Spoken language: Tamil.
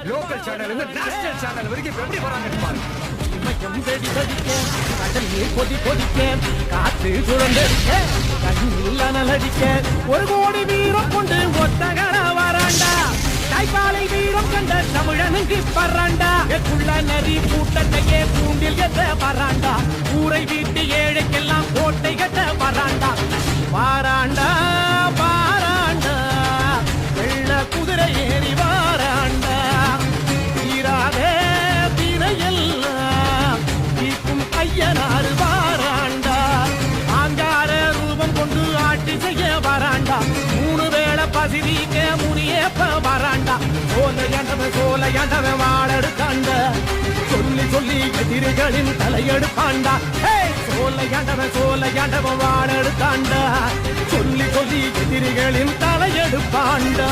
லோக்கல் சேனல் இருந்து நேஷனல் சேனல் வரைக்கும் இப்ப எப்படி வராங்க பாரு. இமயம் வெடி வெடிக்க கடல் நீர் கொதி கொதிக்க காற்று சுழந்தடிக்க கண்ணில் அனலடிக்க 1 கோடி வீரம் கொண்டு ஒத்தகர வராண்டா தாய்ப்பாலை வீரம் கண்ட தமிழனுக்கு பறாண்டா குள்ள நரி கூட்டத்தையே கூண்டில் எத்த பறாண்டா ஊரை வீட்டு ஏழைக்கெல்லாம் கோட்டை கட்ட பறாண்டா பாராண்டா பாராண்டா வெள்ள குதிரை ஏறி வாராண்டா தீராதே திரையெல்லாம் தீக்கும் ஐயனாறு வாராண்டா ஆங்கார ரூபம் கொண்டு ஆட்சி செய்ய வராண்டா 3 வேளை பசிதிக்க முனியப்ப வராண்டா சோலையாண்டவன் வாழெடுத்தாண்ட சொல்லி சொல்லி எதிரிகளின் தலையெடுப்பாண்டா சோலையாண்டவன் வாழெடுத்தாண்டா சொல்லி சொல்லி எதிரிகளின் தலையெடுப்பாண்டா